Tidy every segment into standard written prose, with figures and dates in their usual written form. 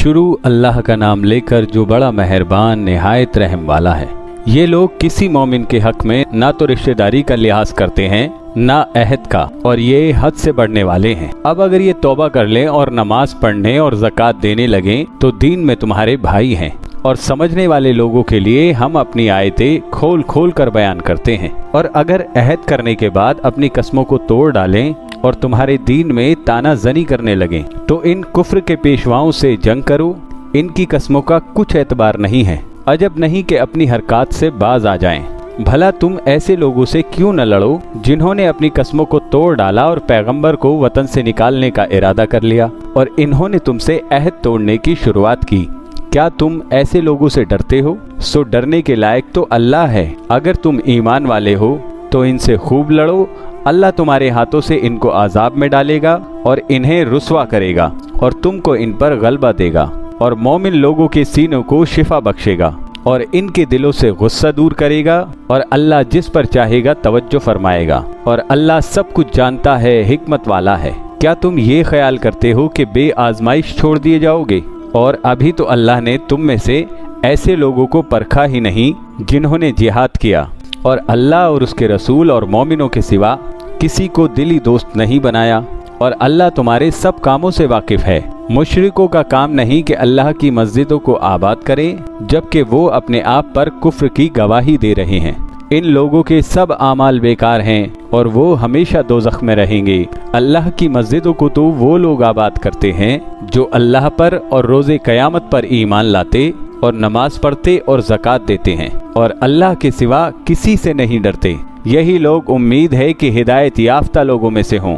शुरू अल्लाह का नाम लेकर जो बड़ा मेहरबान निहायत रहम वाला है। ये लोग किसी मोमिन के हक में ना तो रिश्तेदारी का लिहाज करते हैं ना अहद का, और ये हद से बढ़ने वाले हैं। अब अगर ये तौबा कर लें और नमाज पढ़ने और ज़कात देने लगें तो दीन में तुम्हारे भाई हैं। और समझने वाले लोगों के लिए हम अपनी आयतें खोल खोल कर बयान करते हैं। और अगर अहद करने के बाद अपनी कसमों को तोड़ डालें और तुम्हारे दीन में ताना जनी करने लगें तो इन कुफ्र के पेशवाओं से जंग करो। इनकी कसमों का कुछ एतबार नहीं है। अजब नहीं कि अपनी हरकत से बाज आ जाएं। भला तुम ऐसे लोगों से क्यों न लड़ो जिन्होंने अपनी कसमों को तोड़ डाला और पैगंबर को वतन से निकालने का इरादा कर लिया और इन्होंने तुमसे अहद तोड़ने की शुरुआत की। क्या तुम ऐसे लोगों से डरते हो? सो डरने के लायक तो अल्लाह है। अगर तुम ईमान वाले हो तो इनसे खूब लड़ो। अल्लाह तुम्हारे हाथों से इनको आजाब में डालेगा और इन्हें रुस्वा करेगा और तुमको इन पर गलबा देगा और मोमिन लोगों के सीनों को शिफा बख्शेगा और इनके दिलों से गुस्सा दूर करेगा। और अल्लाह जिस पर चाहेगा तवज्जो फरमाएगा और अल्लाह सब कुछ जानता है, हिकमत वाला है। क्या तुम ये ख्याल करते हो कि बे आजमाइश छोड़ दिए जाओगे? और अभी तो अल्लाह ने तुम में से ऐसे लोगों को परखा ही नहीं जिन्होंने जिहाद किया, और अल्लाह और उसके रसूल और मोमिनों के सिवा किसी को दिली दोस्त नहीं बनाया। और अल्लाह तुम्हारे सब कामों से वाकिफ है। मुशरिकों का काम नहीं कि अल्लाह की मस्जिदों को आबाद करें जबकि वो अपने आप पर कुफ्र की गवाही दे रहे हैं। इन लोगों के सब आमाल बेकार हैं और वो हमेशा दोज़ख में रहेंगे। अल्लाह की मस्जिदों को तो वो लोग आबाद करते हैं जो अल्लाह पर और रोज़े क़यामत पर ईमान लाते और नमाज पढ़ते और ज़कात देते हैं और अल्लाह के सिवा किसी से नहीं डरते। यही लोग उम्मीद है कि हिदायत याफ्ता लोगों में से हों।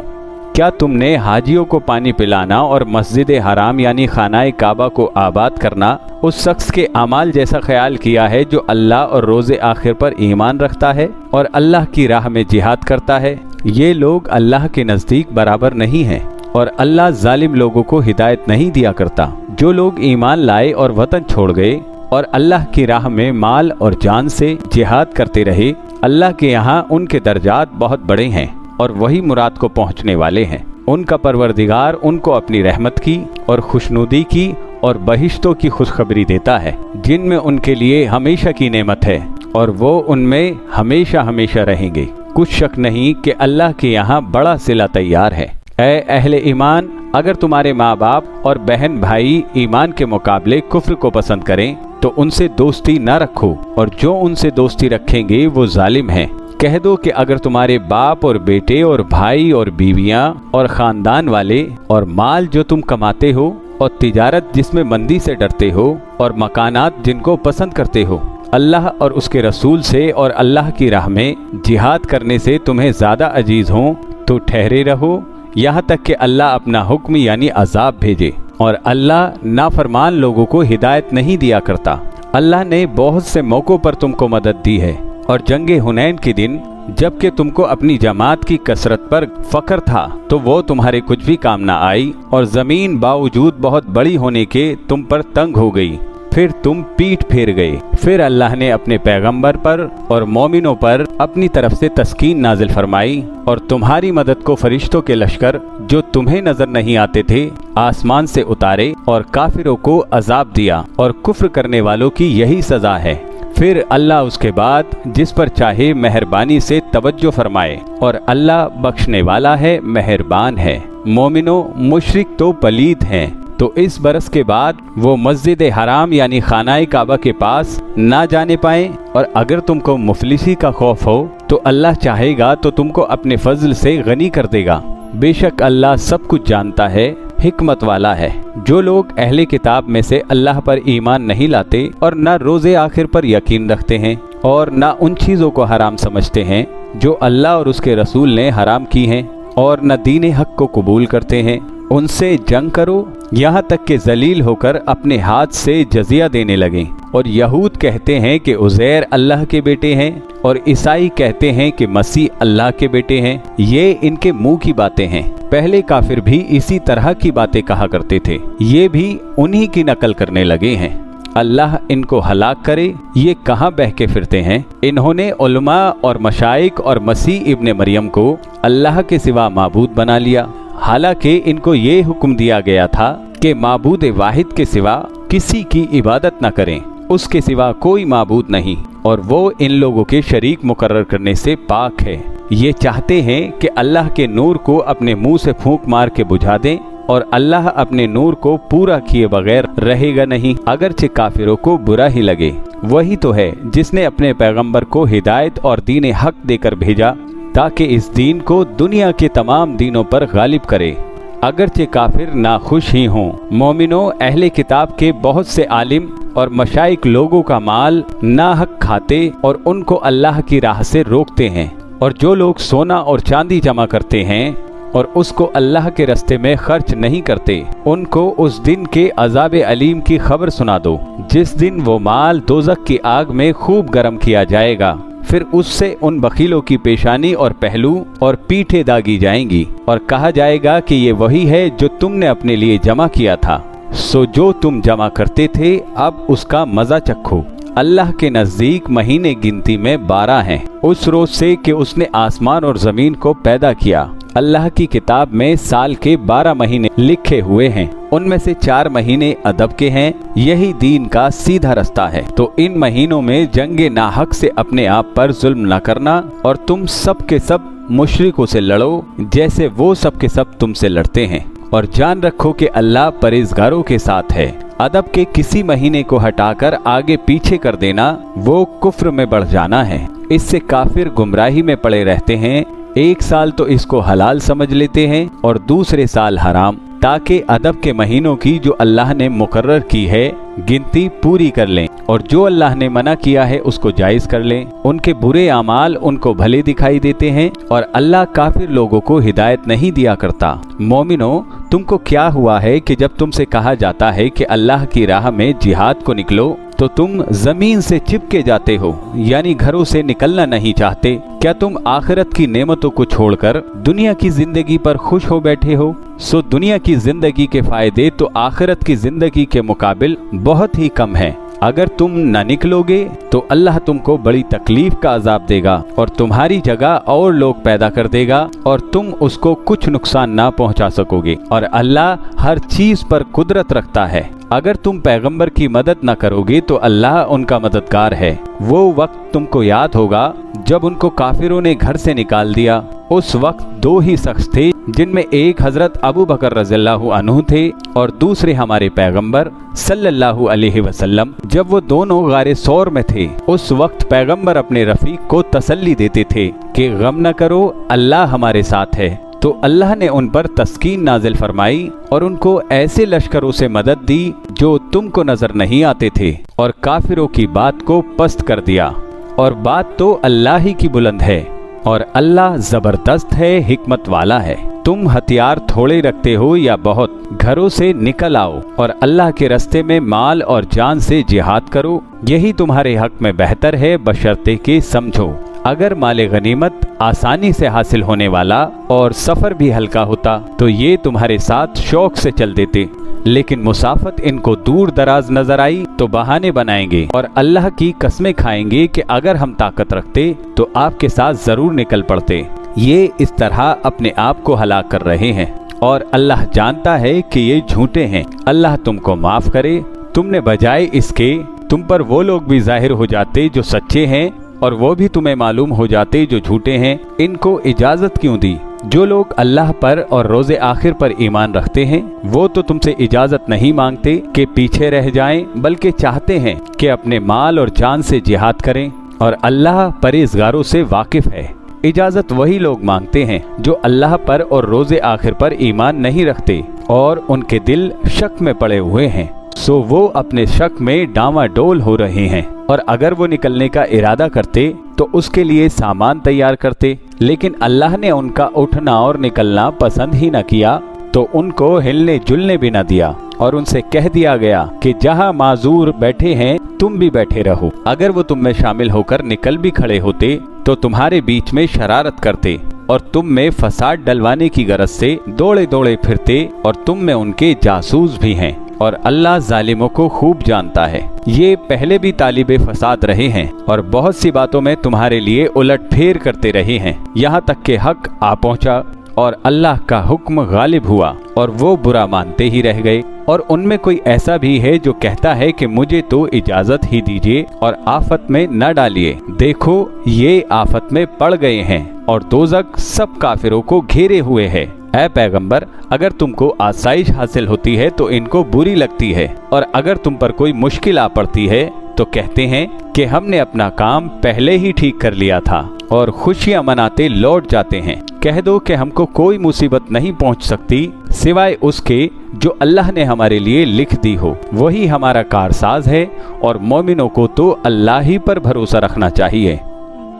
क्या तुमने हाजियों को पानी पिलाना और मस्जिद हराम यानी खानाए काबा को आबाद करना उस शख्स के अमाल जैसा ख्याल किया है जो अल्लाह और रोज़े आखिर पर ईमान रखता है और अल्लाह की राह में जिहाद करता है? ये लोग अल्लाह के नज़दीक बराबर नहीं हैं और अल्लाह जालिम लोगों को हिदायत नहीं दिया करता। जो लोग ईमान लाए और वतन छोड़ गए और अल्लाह की राह में माल और जान से जिहाद करते रहे, अल्लाह के यहाँ उनके दर्जात बहुत बड़े हैं और वही मुराद को पहुँचने वाले हैं। उनका परवरदिगार उनको अपनी रहमत की और खुशनुदी की और बहिश्तों की खुशखबरी देता है जिनमें उनके लिए हमेशा की नेमत है और वो उनमें हमेशा हमेशा रहेंगे। कुछ शक नहीं कि अल्लाह के यहाँ बड़ा सिला तैयार है। ऐ अहले ईमान, अगर तुम्हारे माँ बाप और बहन भाई ईमान के मुकाबले कुफ्र को पसंद करें तो उनसे दोस्ती न रखो, और जो उनसे दोस्ती रखेंगे वो जालिम हैं। कह दो कि अगर तुम्हारे बाप और बेटे और भाई और बीवियां और खानदान वाले और माल जो तुम कमाते हो और तिजारत जिसमें मंदी से डरते हो और मकानात जिनको पसंद करते हो अल्लाह और उसके रसूल से और अल्लाह की राह में जिहाद करने से तुम्हें ज़्यादा अजीज हों तो ठहरे रहो यहाँ तक कि अल्लाह अपना हुक्म यानी अजाब भेजे। और अल्लाह नाफरमान लोगों को हिदायत नहीं दिया करता। अल्लाह ने बहुत से मौक़ों पर तुमको मदद दी है और जंगे हुनैन के दिन जबकि तुमको अपनी जमात की कसरत पर फख्र था तो वो तुम्हारे कुछ भी काम ना आई और ज़मीन बावजूद बहुत बड़ी होने के तुम पर तंग हो गई। फिर तुम पीठ फेर गए। फिर अल्लाह ने अपने पैगंबर पर और मोमिनों पर अपनी तरफ से तस्कीन नाजिल फरमाई और तुम्हारी मदद को फरिश्तों के लश्कर जो तुम्हें नजर नहीं आते थे आसमान से उतारे और काफिरों को अजाब दिया और कुफ्र करने वालों की यही सजा है। फिर अल्लाह उसके बाद जिस पर चाहे मेहरबानी से तवज्जो फरमाए और अल्लाह बख्शने वाला है, मेहरबान है। मोमिनो, मुशरिक तो पलीद हैं तो इस बरस के बाद वो मस्जिद हराम यानी खानाए काबा के पास ना जाने पाए। और अगर तुमको मुफलिसी का खौफ हो तो अल्लाह चाहेगा तो तुमको अपने फजल से गनी कर देगा। बेशक अल्लाह सब कुछ जानता है, हिकमत वाला है। जो लोग अहले किताब में से अल्लाह पर ईमान नहीं लाते और न रोज़े आखिर पर यकीन रखते हैं और न उन चीज़ों को हराम समझते हैं जो अल्लाह और उसके रसूल ने हराम की हैं और न दीन हक को कबूल करते हैं, उनसे जंग करो यहाँ तक कि जलील होकर अपने हाथ से जजिया देने लगें। और यहूद कहते हैं कि उज़ैर अल्लाह के बेटे हैं और ईसाई कहते हैं कि मसीह अल्लाह के बेटे हैं। ये इनके मुंह की बातें हैं। पहले काफिर भी इसी तरह की बातें कहा करते थे, ये भी उन्हीं की नकल करने लगे हैं। अल्लाह इनको हलाक करे, ये कहाँ बह के फिरते हैं। इन्होंने उलमा और मशाइख और मसीह इब्ने मरियम को अल्लाह के सिवा माबूद बना लिया, हालांकि इनको ये हुक्म दिया गया था कि माबूद वाहिद के सिवा किसी की इबादत न करें, उसके सिवा कोई माबूद नहीं और वो इन लोगों के शरीक मुकर्रर करने से पाक है। ये चाहते हैं कि अल्लाह के नूर को अपने मुंह से फूंक मार के बुझा दें और अल्लाह अपने नूर को पूरा किए बगैर रहेगा नहीं, अगरचे काफिरों को बुरा ही लगे। वही तो है जिसने अपने पैगंबर को हिदायत और दीन हक देकर भेजा ताकि इस दीन को दुनिया के तमाम दीनों पर गालिब करे, अगरचे काफिर नाखुश ही हों। मोमिनों, अहले किताब के बहुत से आलिम और मशाइख लोगों का माल नाहक खाते और उनको अल्लाह की राह से रोकते हैं, और जो लोग सोना और चांदी जमा करते हैं और उसको अल्लाह के रास्ते में खर्च नहीं करते, उनको उस दिन के अजाब अलीम की खबर सुना दो, जिस दिन वो माल दोज़ख की आग में खूब गर्म किया जाएगा। फिर उससे उन बखीलों की पेशानी और पहलू और पीठें दागी जाएंगी और कहा जाएगा कि ये वही है जो तुमने अपने लिए जमा किया था, सो जो तुम जमा करते थे अब उसका मजा चखो। अल्लाह के नज़दीक महीने गिनती में 12 हैं, उस रोज से कि उसने आसमान और ज़मीन को पैदा किया। अल्लाह की किताब में साल के 12 महीने लिखे हुए हैं, उनमें से 4 महीने अदब के हैं। यही दीन का सीधा रास्ता है। तो इन महीनों में जंगे नाहक से अपने आप पर जुल्म न करना और तुम सब के सब मुशरिकों से लड़ो जैसे वो सब के सब तुमसे लड़ते हैं, और जान रखो कि अल्लाह परहेजगारों के साथ है। अदब के किसी महीने को हटाकर आगे पीछे कर देना वो कुफ्र में बढ़ जाना है। इससे काफिर गुमराही में पड़े रहते हैं। एक साल तो इसको हलाल समझ लेते हैं और दूसरे साल हराम, ताकि अदब के महीनों की जो अल्लाह ने मुकर्रर की है गिनती पूरी कर लें और जो अल्लाह ने मना किया है उसको जायज कर लें। उनके बुरे अमाल उनको भले दिखाई देते हैं और अल्लाह काफिर लोगों को हिदायत नहीं दिया करता। मोमिनो, तुमको क्या हुआ है कि जब तुमसे कहा जाता है कि अल्लाह की राह में जिहाद को निकलो तो तुम जमीन से चिपके जाते हो, यानी घरों से निकलना नहीं चाहते? क्या तुम आखिरत की नेमतों को छोड़कर दुनिया की जिंदगी पर खुश हो बैठे हो? सो दुनिया की जिंदगी के फायदे तो आखिरत की जिंदगी के मुकाबिल बहुत ही कम है। अगर तुम न निकलोगे तो अल्लाह तुमको बड़ी तकलीफ का अजाब देगा और तुम्हारी जगह और लोग पैदा कर देगा और तुम उसको कुछ नुकसान ना पहुंचा सकोगे। और अल्लाह हर चीज पर कुदरत रखता है। अगर तुम पैगंबर की मदद न करोगे तो अल्लाह उनका मददगार है। वो वक्त तुमको याद होगा जब उनको काफिरों ने घर से निकाल दिया। उस वक्त 2 ही शख्स थे, जिनमें एक हजरत अबू बकर रज़ियल्लाहु अन्हु थे और दूसरे हमारे पैगंबर सल्लल्लाहु अलैहि वसल्लम। जब वो दोनों गारे सौर में थे, उस वक्त पैगंबर अपने रफीक को तसल्ली देते थे कि गम न करो, अल्लाह हमारे साथ है। तो अल्लाह ने उन पर तस्कीन नाजिल फरमाई और उनको ऐसे लश्करों से मदद दी जो तुमको नजर नहीं आते थे और काफिरों की बात को पस्त कर दिया। और बात तो अल्लाह ही की बुलंद है और अल्लाह जबरदस्त है, हिकमत वाला है। तुम हथियार थोड़े रखते हो या बहुत, घरों से निकल आओ और अल्लाह के रास्ते में माल और जान से जिहाद करो, यही तुम्हारे हक में बेहतर है, बशर्ते के समझो। अगर माले गनीमत आसानी से हासिल होने वाला और सफर भी हल्का होता तो ये तुम्हारे साथ शौक से चल देते, लेकिन मुसाफत इनको दूर दराज नजर आई तो बहाने बनाएंगे और अल्लाह की कसमें खाएंगे कि अगर हम ताकत रखते तो आपके साथ जरूर निकल पड़ते। ये इस तरह अपने आप को हलाक कर रहे हैं और अल्लाह जानता है कि ये झूठे हैं। अल्लाह तुमको माफ करे। तुमने बजाय इसके तुम पर वो लोग भी जाहिर हो जाते जो सच्चे हैं और वो भी तुम्हें मालूम हो जाते जो झूठे हैं। इनको इजाजत क्यों दी? जो लोग अल्लाह पर और रोजे आखिर पर ईमान रखते हैं वो तो तुमसे इजाजत नहीं मांगते कि पीछे रह जाएं, बल्कि चाहते हैं कि अपने माल और जान से जिहाद करें और अल्लाह परहेजगारों से वाकिफ है। इजाजत वही लोग मांगते हैं जो अल्लाह पर और रोजे आखिर पर ईमान नहीं रखते और उनके दिल शक में पड़े हुए हैं, सो वो अपने शक में डामाडोल हो रहे हैं। और अगर वो निकलने का इरादा करते तो उसके लिए सामान तैयार करते, लेकिन अल्लाह ने उनका उठना और निकलना पसंद ही न किया तो उनको हिलने जुलने भी न दिया और उनसे कह दिया गया कि जहां माजूर बैठे हैं तुम भी बैठे रहो। अगर वो तुम में शामिल होकर निकल भी खड़े होते तो तुम्हारे बीच में शरारत करते और तुम में फसाद डलवाने की गरज से दौड़े दौड़े फिरते और तुम में उनके जासूस भी हैं और अल्लाह जालिमों को खूब जानता है। ये पहले भी तालिबे फसाद रहे हैं और बहुत सी बातों में तुम्हारे लिए उलट फेर करते रहे हैं, यहाँ तक कि हक आ पहुँचा और अल्लाह का हुक्म गालिब हुआ और वो बुरा मानते ही रह गए। और उनमें कोई ऐसा भी है जो कहता है कि मुझे तो इजाजत ही दीजिए और आफत में न डालिए, देखो ये आफत में पड़ गए हैं और दोज़ख सब काफिरों को घेरे हुए है। ऐ पैगंबर, अगर तुमको आसाइश हासिल होती है तो इनको बुरी लगती है, और अगर तुम पर कोई मुश्किल आ पड़ती है तो कहते हैं कि हमने अपना काम पहले ही ठीक कर लिया था, और खुशियां मनाते लौट जाते हैं। कह दो कि हमको कोई मुसीबत नहीं पहुंच सकती सिवाय उसके जो अल्लाह ने हमारे लिए लिख दी हो, वही हमारा कारसाज है, और मोमिनों को तो अल्लाह ही पर भरोसा रखना चाहिए।